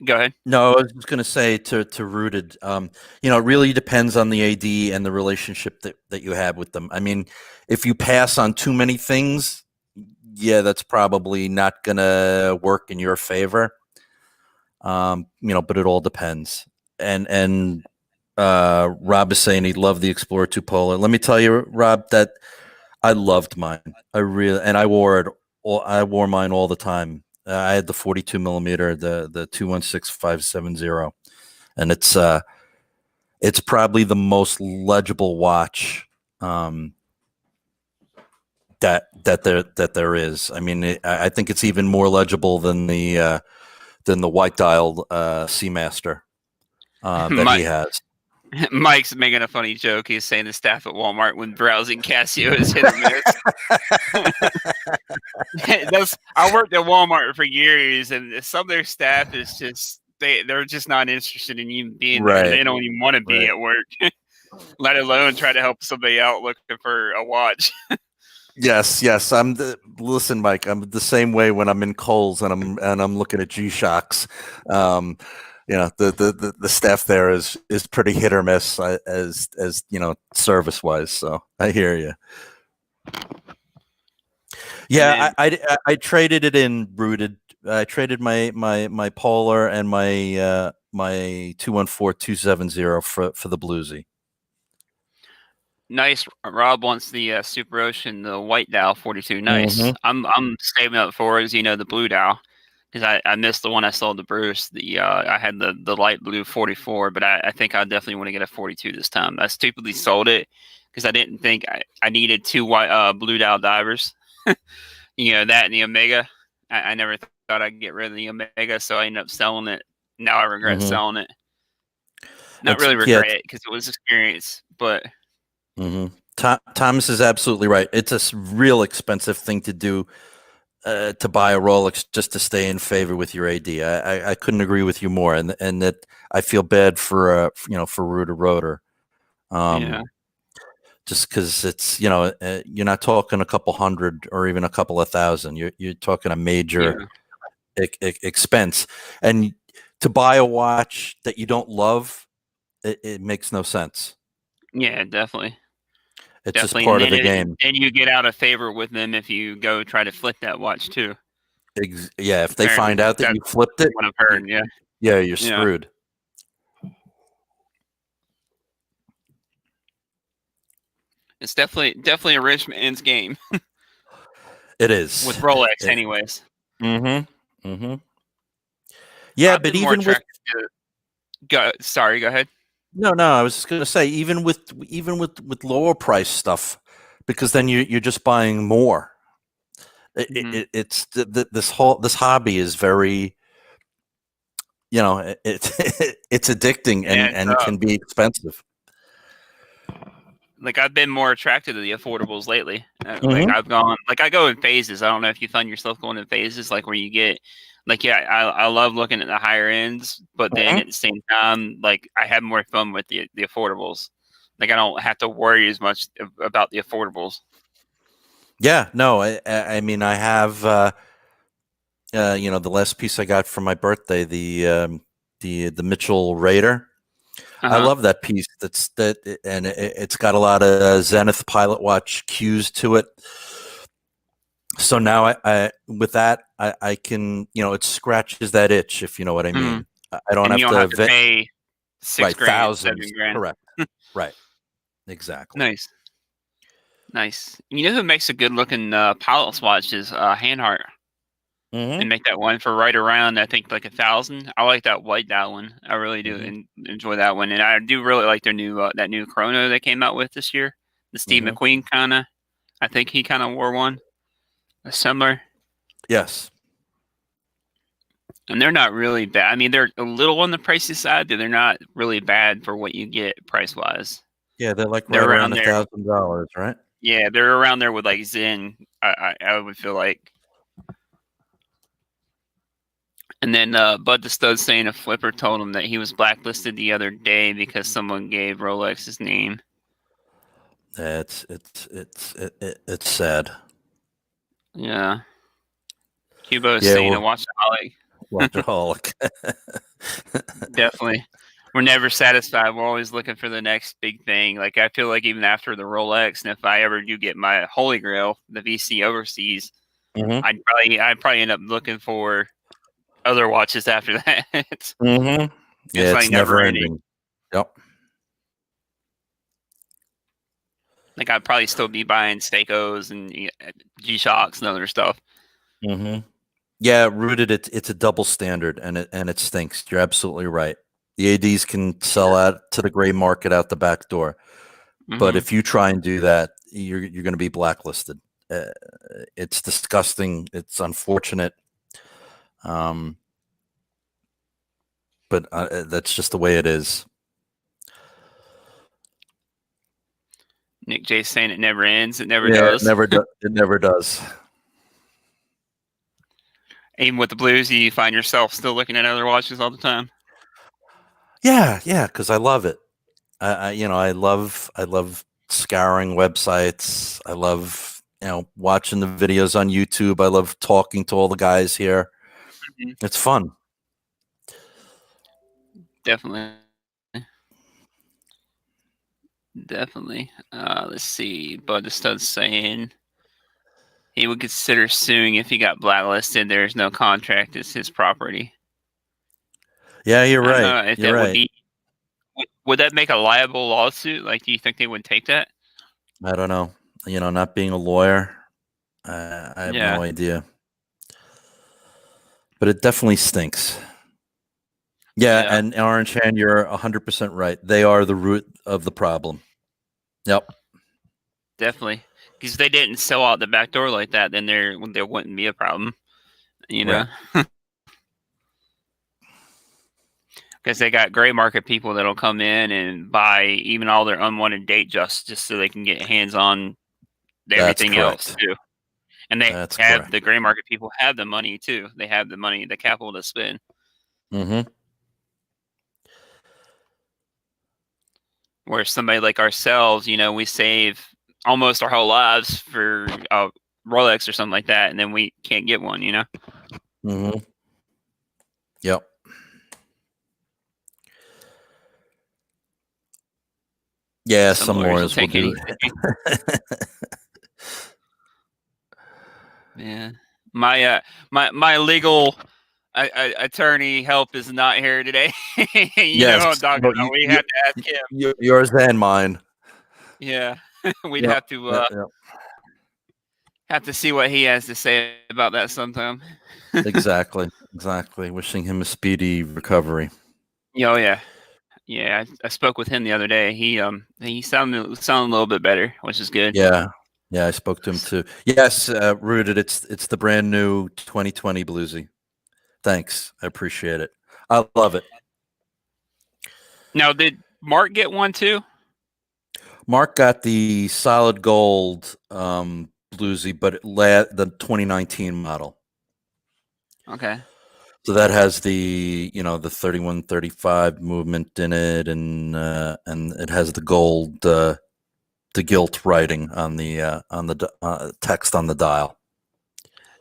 go ahead. No, I was just going to say to Rooted, it really depends on the AD and the relationship that you have with them. I mean, if you pass on too many things, yeah, that's probably not going to work in your favor. But it all depends. And Rob is saying he loved the Explorer 2 Polar. Let me tell you, Rob, that I loved mine. I wore mine all the time. I had the 42 millimeter, the 216570, and it's probably the most legible watch that there is. I mean, I think it's even more legible than the white dialed Seamaster that he has. Mike's making a funny joke. He's saying the staff at Walmart when browsing Casio is hit or miss. I worked at Walmart for years, and some of their staff is just they're just not interested in you being there. They don't even want to be at work, let alone try to help somebody out looking for a watch. Yes. Listen, Mike, I'm the same way when I'm in Kohl's and I'm looking at G-Shocks. The staff there is pretty hit or miss as service wise. So I hear you. Yeah, I traded it in Rooted. I traded my Polar and my 214270 for the Bluesy. Nice. Rob wants the Super Ocean, the white dial 42. Nice. I'm saving up for the blue dial, because I missed the one I sold to Bruce. I had the light blue 44, but I think I definitely want to get a 42 this time. I stupidly sold it because I didn't think I needed two white blue dial divers. That and the Omega. I never thought I'd get rid of the Omega, so I ended up selling it. Now I regret selling it. Not really regret it because it was experience, but. Thomas is absolutely right. It's a real expensive thing to do to buy a Rolex just to stay in favor with your AD. I couldn't agree with you more, and that I feel bad for for Rooter Rotor, Yeah. just because it's you're not talking a couple hundred or even a couple of thousand. You're talking a major expense, and to buy a watch that you don't love, it makes no sense. Yeah, definitely. It's just Definitely. part of the game. And you get out of favor with them if you go try to flip that watch too. Yeah, if they Apparently, find out that that's you flipped it, what I've heard. Yeah. yeah, you're Yeah. screwed. It's definitely a rich man's game It is with Rolex, anyways. Mm-hmm. Mm-hmm. Yeah, I've but been more even with attracted to. Sorry, go ahead. no, I was just gonna say even with lower price stuff, because then you're just buying more. It's this hobby is very, it's addicting and can be expensive. Like I've been more attracted to the affordables lately. Like Mhm. I go in phases. I don't know if you find yourself going in phases, like where you get, like, yeah, I love looking at the higher ends, but then at the same time, like I have more fun with the affordables. Like I don't have to worry as much about the affordables. Yeah, no, I mean I have the last piece I got for my birthday, the Mitchell Raider. I love that piece. And it's got a lot of Zenith Pilot Watch cues to it. So now I with that I can, it scratches that itch, if you know what I mean. I don't And have you don't have to pay right, $6,000, thousands. $7,000. Correct. Right. Exactly. Nice. You know who makes a good looking pilot's watch is Handheart. Mm-hmm. And make that one for right around, I think, like 1,000. I like that white dial one. I really do enjoy that one, and I do really like their new that new chrono they came out with this year. The Steve McQueen kind of. I think he kind of wore one similar. Yes. And they're not really bad. I mean, they're a little on the pricey side, but they're not really bad for what you get price wise. Yeah, they're like right around $1,000, right? Yeah, they're around there with like Zen. I would feel like. And then Bud the Stud saying a flipper told him that he was blacklisted the other day because someone gave Rolex his name. It's sad. Yeah. Cubo is saying a watchaholic. Watchaholic. Definitely. We're never satisfied. We're always looking for the next big thing. Like I feel like even after the Rolex, and if I ever do get my Holy Grail, the VC overseas, I'd probably end up looking for other watches after that. It's Yeah, like it's never ending. Yep. Like I'd probably still be buying Seikos and G-Shocks and other stuff. Yeah, rooted. It's a double standard, and it stinks. You're absolutely right. The ADs can sell out to the gray market out the back door, but if you try and do that, you're going to be blacklisted. It's disgusting. It's unfortunate. But that's just the way it is. Nick J saying it never ends. It never does. It never does. It never does. Even with the Blues, you find yourself still looking at other watches all the time. Yeah, because I love it. I love scouring websites. I love watching the videos on YouTube. I love talking to all the guys here. It's fun. Definitely. Let's see. Bud the Stud's saying he would consider suing if he got blacklisted. There's no contract. It's his property. Yeah, you're right. You're right. Would that make a liable lawsuit? Like, do you think they would take that? I don't know. Not being a lawyer, I have no idea. But it definitely stinks. Yeah, and Orange Hand, you're 100% right. They are the root of the problem. Yep. Definitely. Because if they didn't sell out the back door like that, then there wouldn't be a problem. Right. Because they got gray market people that'll come in and buy even all their unwanted date just so they can get hands on everything else too. And they That's have correct. the gray market people have the money too. They have the money, the capital to spend. Mm-hmm. Where somebody like ourselves, we save almost our whole lives for a Rolex or something like that, and then we can't get one. Mm-hmm. Yep. Yeah, some lawyers will take do. Yeah, my legal attorney help is not here today. You know Yes, what I'm talking well, about. We have to ask him. yours and mine. Yeah, we'd Yep. have to see what he has to say about that sometime. Exactly. Wishing him a speedy recovery. Oh yeah. I spoke with him the other day. He sounded a little bit better, which is good. Yeah, I spoke to him too. Yes, Rooted. It's the brand new 2020 Bluesy. Thanks, I appreciate it. I love it. Now, did Mark get one too? Mark got the solid gold Bluesy, but the 2019 model. Okay. So that has the the 3135 movement in it, and it has the gold, the gilt writing on the text on the dial.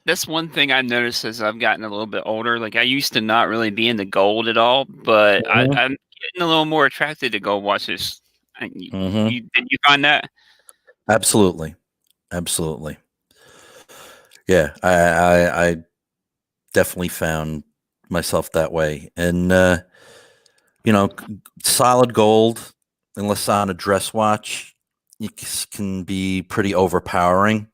That's one thing I noticed as I've gotten a little bit older. Like I used to not really be into gold at all, but Mhm. I'm getting a little more attracted to gold watches. Mhm. Did you find that? Absolutely. Yeah, I definitely found myself that way, and solid gold, unless on a dress watch, can be pretty overpowering.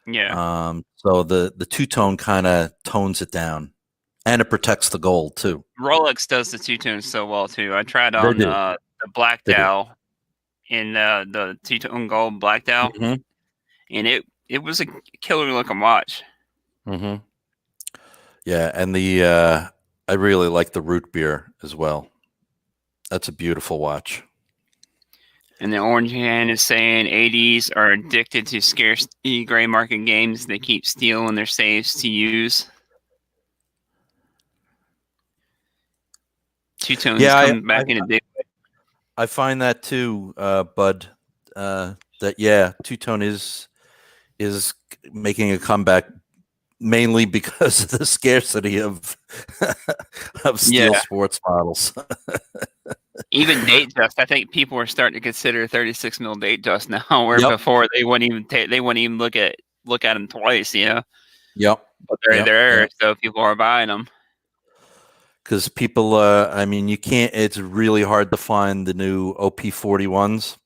Yeah. So the two-tone kind of tones it down, and it protects the gold too. Rolex does the two-tone so well too. I tried They on do. the black They do. dial in the two-tone gold black dial, Hmm. and it was a killer looking watch. Hmm. Yeah, and I really like the root beer as well. That's a beautiful watch. And the orange hand is saying 80s are addicted to scarcity gray market games. They keep stealing their saves to use. Two tones Yeah, come back in a big way. I find that too, Bud. That two-tone is making a comeback mainly because of the scarcity of steel sports models. Even date dust. I think people are starting to consider 36 mil date dust now, where Yep. before they wouldn't even look at them twice. Yep. But they're there, so people are buying them. Because people, I mean, you can't. It's really hard to find the new OP41s.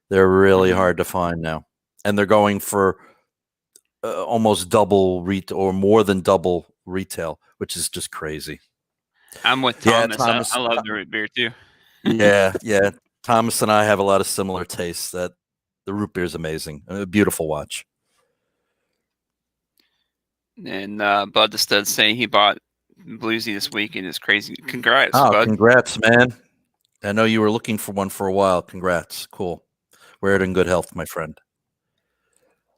They're really hard to find now, and they're going for almost double or more than double retail, which is just crazy. I'm with Thomas. I love the root beer too. Yeah. Thomas and I have a lot of similar tastes. That the root beer is amazing. A beautiful watch. And Bud the Stud saying he bought Bluesy this week and it's crazy. Congrats, Bud. Congrats, man. I know you were looking for one for a while. Congrats. Cool. Wear it in good health, my friend.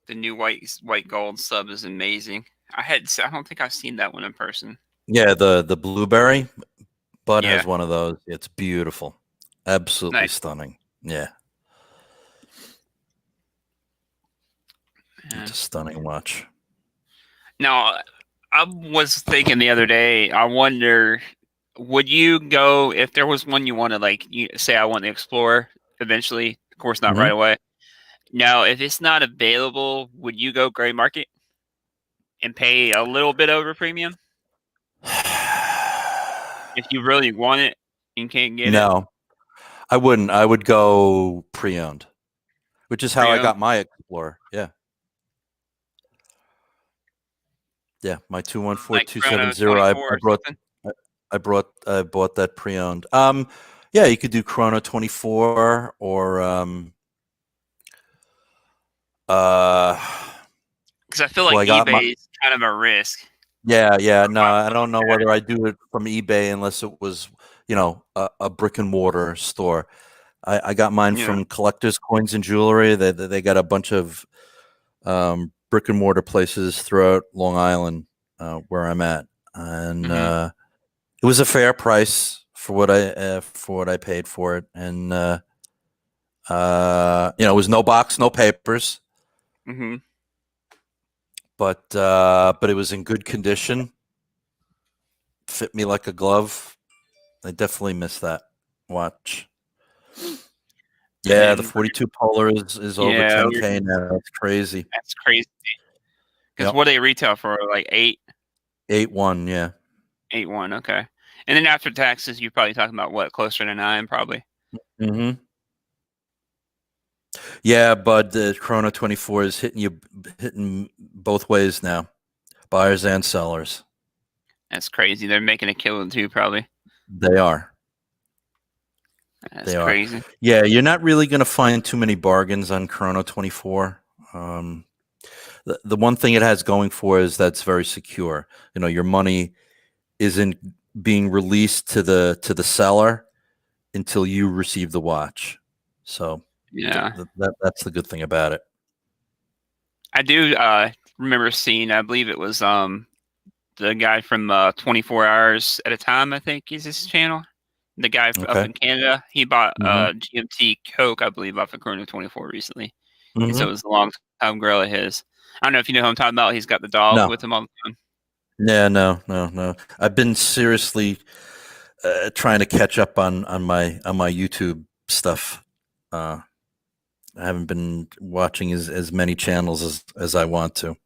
The new white gold sub is amazing. I don't think I've seen that one in person. Yeah, the blueberry. Bud has one of those. It's beautiful. Absolutely stunning. Yeah. It's a stunning watch. Now, I was thinking the other day, I wonder, would you go if there was one you wanted, like you say I want the Explorer eventually, of course not right away. Now, if it's not available, would you go gray market and pay a little bit over premium? If you really want it and can't get it? No, I wouldn't. I would go pre-owned, which is how I got my Explorer. Yeah. Yeah, my 214270. I bought that pre-owned. Yeah, you could do Chrono 24 or because I feel like eBay is kind of a risk. Yeah. No, I don't know whether I do it from eBay unless it was, a brick and mortar store. I got mine from Collectors Coins and Jewelry. They got a bunch of brick brick and mortar places throughout Long Island, where I'm at, and it was a fair price for what I paid for it, and it was no box, no papers, but it was in good condition, fit me like a glove. I definitely miss that watch. Yeah, the 42 Polar is over 10K now. That's crazy. That's crazy. Because what do they retail for? Like 8.1, yeah. 8.1, okay. And then after taxes, you're probably talking about what, closer to 9, probably. Yeah, but the Chrono 24 is hitting both ways now, buyers and sellers. That's crazy. They're making a killing too, probably. They are. That's crazy. Yeah, you're not really going to find too many bargains on Chrono 24. The one thing it has going for is that's very secure. Your money isn't being released to the seller until you receive the watch. So yeah, that's the good thing about it. I do remember seeing. I believe it was the guy from 24 Hours at a Time. I think is his channel. The guy up in Canada, he bought GMT Coke, I believe, off of Chrono 24 recently. So it was a long time girl of his. I don't know if you know who I'm talking about. He's got the dog with him all the time. Yeah, no. I've been seriously trying to catch up on my YouTube stuff. I haven't been watching as many channels as I want to.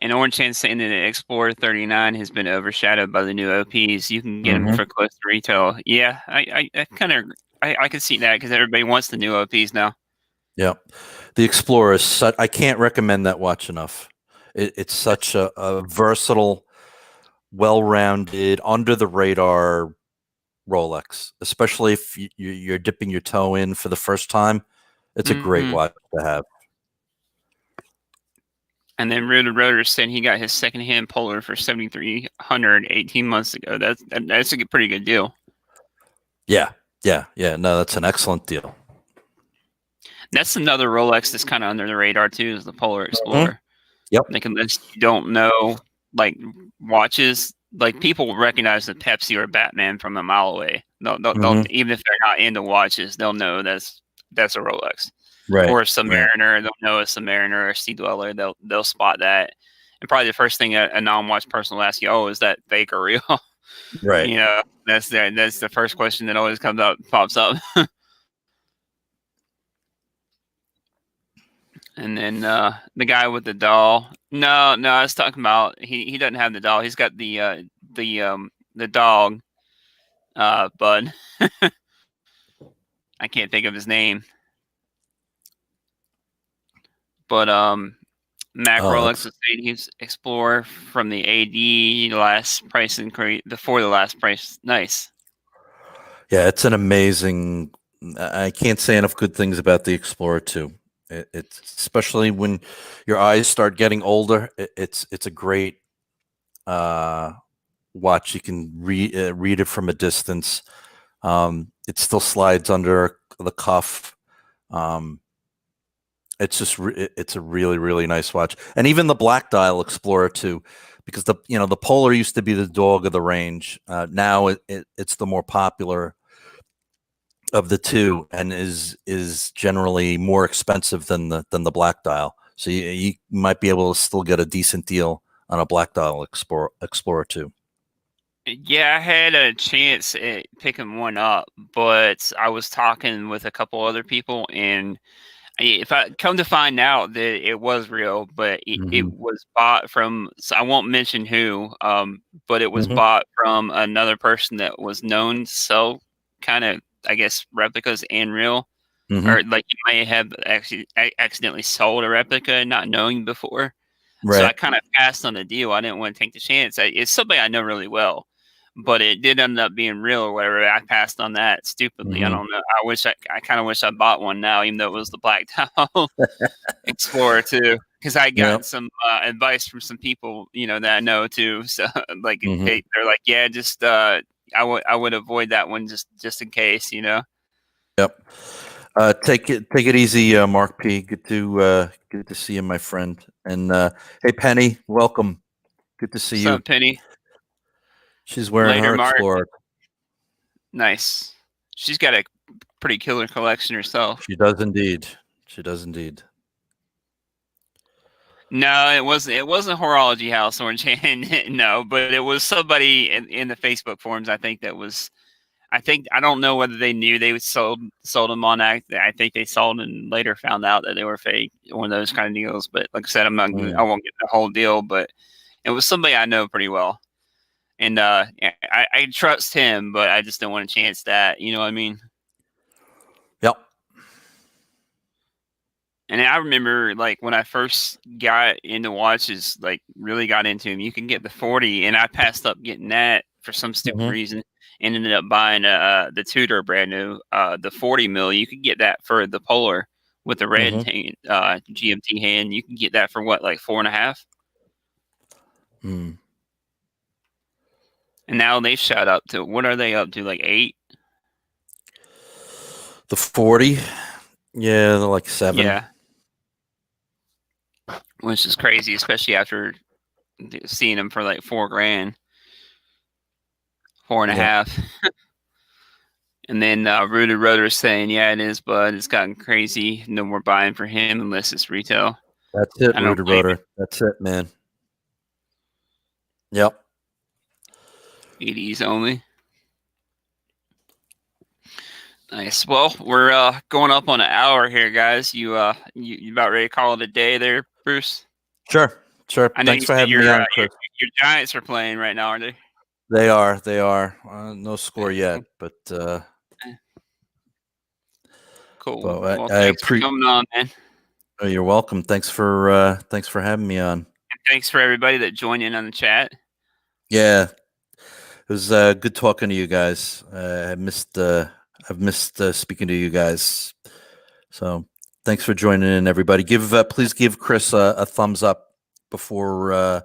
And Orange Hand's saying that Explorer 39 has been overshadowed by the new OPs. You can get them for close to retail. Yeah, I can see that because everybody wants the new OPs now. Yeah, the Explorer is such. I can't recommend that watch enough. It's such a versatile, well-rounded, under the radar Rolex. Especially if you're dipping your toe in for the first time, it's a great watch to have. And then Rotor said he got his secondhand Polar for $7,300 18 months ago. That's a pretty good deal. Yeah. No, that's an excellent deal. That's another Rolex that's kind of under the radar too, is the Polar Explorer. Yep. Like, unless you don't know, like, watches, like, people recognize the Pepsi or Batman from a mile away. They'll even if they're not into watches, they'll know that's a Rolex. Right. Or a Submariner, they'll know a Submariner or a Sea Dweller. They'll spot that. And probably the first thing a non-watch person will ask you, "Oh, is that fake or real?" Right. That's the first question that always pops up. And then the guy with the doll. No, I was talking about he doesn't have the doll. He's got the dog. Bud. I can't think of his name. But Mac Rolex was saying he's Explorer from the AD last price increase before the last price. Nice. Yeah, it's an amazing. I can't say enough good things about the Explorer 2. It's especially when your eyes start getting older. It's a great watch. You can read it from a distance. It still slides under the cuff. It's a really, really nice watch. And even the Black Dial Explorer 2, because the Polar used to be the dog of the range. Now it's the more popular of the two, and is generally more expensive than the Black Dial. So you might be able to still get a decent deal on a Black Dial Explorer 2. Yeah, I had a chance at picking one up, but I was talking with a couple other people, and if I come to find out that it was real, but it was bought from, so I won't mention who, but it was bought from another person that was known to sell kind of, I guess, replicas and real, or like you may have actually accidentally sold a replica not knowing before. Right. So I kind of passed on the deal. I didn't want to take the chance. It's somebody I know really well, but it did end up being real or whatever. I passed on that stupidly. I don't know. I kind of wish I bought one now, even though it was the Black Dial Explorer too, because I got some advice from some people, that I know too. So like they're like, yeah, just I would avoid that one just in case, Yep. Take it easy, Mark P. Good to see you, my friend. And hey, Penny, welcome. Good to see What's you. up, Penny? She's wearing Later, her Mark. Explorer. Nice. She's got a pretty killer collection herself. She does indeed. She does indeed. No, it wasn't Horology House Orange Hand. No, but it was somebody in the Facebook forums. I don't know whether they knew they sold them on act. I think they sold and later found out that they were fake. One of those kind of deals. But like I said, I won't get the whole deal. But it was somebody I know pretty well, and I trust him, but I just don't want to chance that. You know what I mean? Yep. And I remember, like, when I first got into watches, like, really got into them, you can get the 40, and I passed up getting that for some stupid reason, and ended up buying the Tudor brand new, the 40 mil. You could get that for the Polar with the red GMT hand. You can get that for what, like $4.5? And now they've shot up to, what are they up to, like 8? The 40, yeah, they're like 7. Yeah. Which is crazy, especially after seeing them for like $4,000, 4.5. And then Rooted Rotor is saying, yeah, it is, but it's gotten crazy. No more buying for him unless it's retail. That's it, Rooted Rotor. That's it, man. Yep. 80s only. Nice. Well, we're going up on an hour here, guys. You about ready to call it a day there, Bruce? Sure. I know Thanks for having me on, Chris. Your Giants are playing right now, aren't they? They are. No score yet, but cool. Well, thanks for coming on, man. Oh, you're welcome. Thanks for having me on. And thanks for everybody that joined in on the chat. Yeah, it was good talking to you guys. I've missed speaking to you guys. So thanks for joining in, everybody. Please give Chris a thumbs up before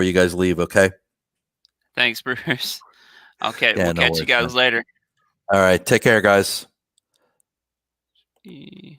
you guys leave. Okay. Thanks, Bruce. Okay, yeah, we'll catch you guys later. All right, take care, guys. Yeah.